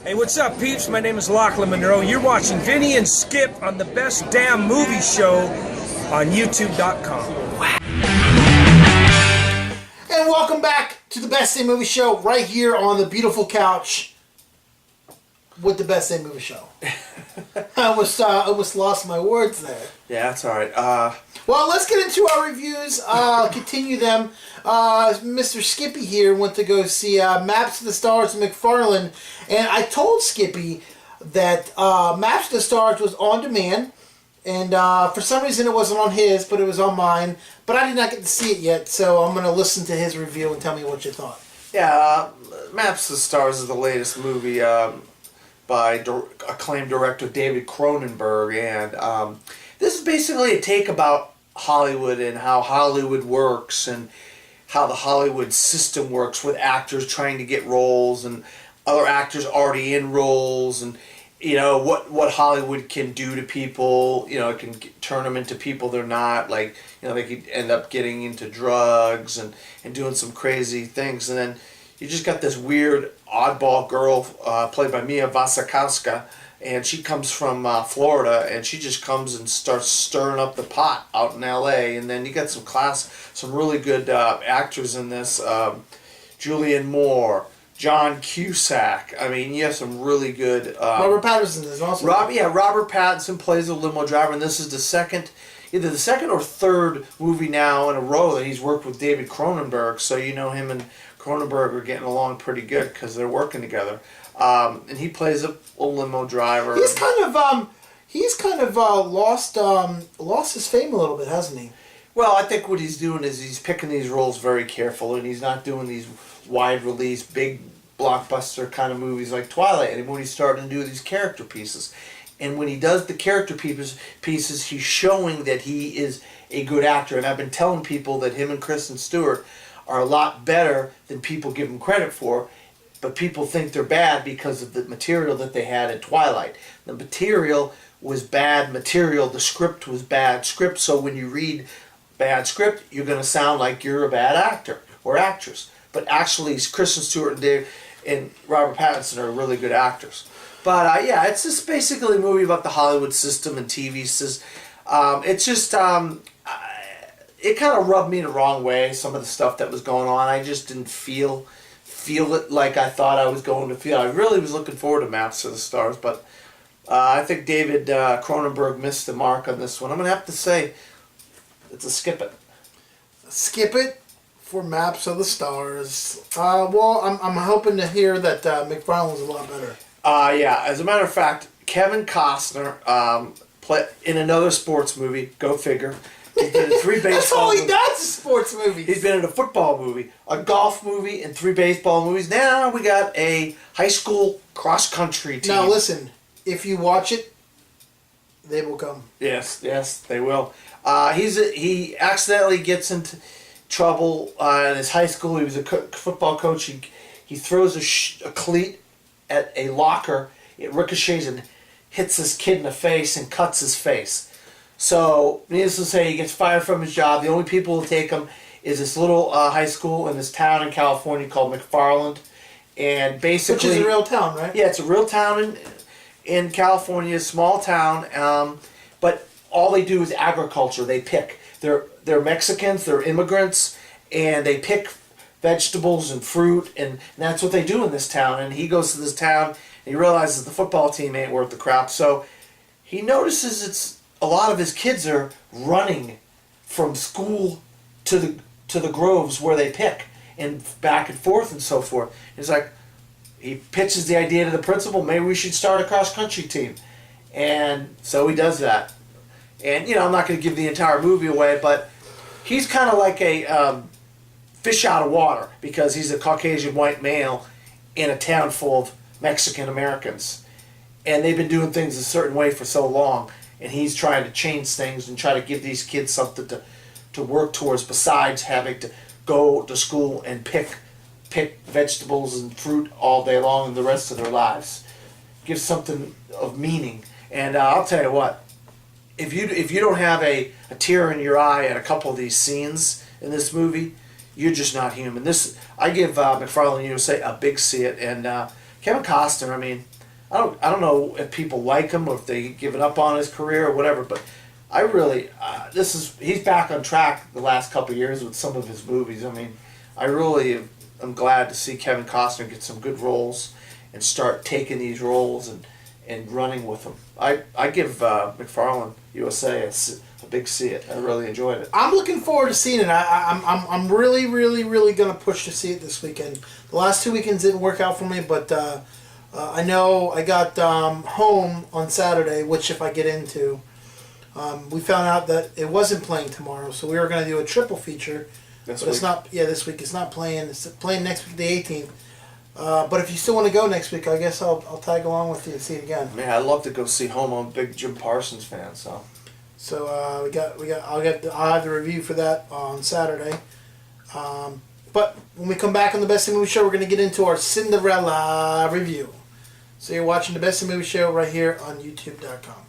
Hey, what's up, peeps? My name is Lachlan Monroe. You're watching Vinny and Skip on the Best Damn Movie Show on YouTube.com. And welcome back to the Best Damn Movie Show right here on the beautiful couch with the Best Damn Movie Show. I almost lost my words there. Yeah, that's alright. Well, let's get into our reviews. Continue them. Mr. Skippy here went to go see Maps to the Stars and McFarlana, and I told Skippy that Maps to the Stars was on demand, and for some reason it wasn't on his, but it was on mine. But I did not get to see it yet, so I'm going to listen to his review and tell me what you thought. Yeah, Maps to the Stars is the latest movie by acclaimed director David Cronenberg, and this is basically a take about Hollywood and how Hollywood works and how the Hollywood system works with actors trying to get roles and other actors already in roles, and you know what Hollywood can do to people. You know, it can turn them into people they're not. Like, you know, they could end up getting into drugs and doing some crazy things, and then you just got this weird oddball girl played by Mia Wasikowska, and she comes from Florida, and she just comes and starts stirring up the pot out in L.A. And then you got some really good actors in this. Julianne Moore, John Cusack. I mean, you have some really good. Robert Pattinson is also. Robert Pattinson plays a limo driver, and this is either the second or third movie now in a row that he's worked with David Cronenberg. So you know him and Cronenberg are getting along pretty good because they're working together. And he plays a limo driver. He's kind of lost his fame a little bit, hasn't he? Well, I think what he's doing is he's picking these roles very carefully, and he's not doing these wide release, big blockbuster kind of movies like Twilight anymore. He's starting to do these character pieces. And when he does the character pieces, he's showing that he is a good actor. And I've been telling people that him and Kristen Stewart are a lot better than people give them credit for. But people think they're bad because of the material that they had at Twilight. The material was bad material. The script was bad script. So when you read bad script, you're going to sound like you're a bad actor or actress. But actually, Kristen Stewart and Robert Pattinson are really good actors. But yeah, it's just basically a movie about the Hollywood system and TV system. It's just it kind of rubbed me the wrong way. Some of the stuff that was going on, I just didn't feel it like I thought I was going to feel. I really was looking forward to Maps to the Stars, but I think David Cronenberg missed the mark on this one. I'm going to have to say it's a skip it. Skip it for Maps of the Stars. Well, I'm hoping to hear that McFarlane's a lot better. Yeah, as a matter of fact, Kevin Costner in another sports movie, go figure. He's been in 3 baseball That's all he movies. does is sports movies. He's been in a football movie, a golf movie, and 3 baseball movies. Now we got a high school cross-country team. Now listen, if you watch it, they will come. Yes, they will. He accidentally gets into trouble in his high school. He was a football coach. He throws a cleat at a locker. It ricochets and hits this kid in the face and cuts his face. So, needless to say, he gets fired from his job. The only people who take him is this little high school in this town in California called McFarland. And basically... Which is a real town, right? Yeah, it's a real town in California, a small town. But all they do is agriculture. They pick. They're Mexicans, they're immigrants, and they pick vegetables and fruit, and that's what they do in this town. And he goes to this town, and he realizes the football team ain't worth the crap. So he notices a lot of his kids are running from school to the groves where they pick, and back and forth and so forth. He's like, he pitches the idea to the principal, maybe we should start a cross-country team. And so he does that. And, you know, I'm not going to give the entire movie away, but he's kind of like a fish out of water because he's a Caucasian white male in a town full of Mexican Americans. And they've been doing things a certain way for so long. And he's trying to change things and try to give these kids something to work towards besides having to go to school and pick vegetables and fruit all day long and the rest of their lives. Give something of meaning. And I'll tell you what, if you don't have a tear in your eye at a couple of these scenes in this movie, you're just not human. I give McFarlana USA a big see it. And Kevin Costner, I mean, I don't know if people like him or if they given up on his career or whatever, but I really he's back on track the last couple of years with some of his movies. I mean, I really am glad to see Kevin Costner get some good roles and start taking these roles and running with them. I give McFarlane USA a big see it. I really enjoyed it. I'm looking forward to seeing it. I'm really, really, really going to push to see it this weekend. The last 2 weekends didn't work out for me, but I know I got home on Saturday, which if I get into, we found out that it wasn't playing tomorrow, so we were going to do a triple feature. This But it's week? not. Yeah, this week it's not playing. It's playing next week, the 18th. But if you still want to go next week, I guess I'll tag along with you and see it again. Man, I'd love to go see Home. I'm a big Jim Parsons fan, so. So I'll have the review for that on Saturday. But when we come back on the Best in Movie Show, we're going to get into our Cinderella review. So you're watching the Best in Movie Show right here on YouTube.com.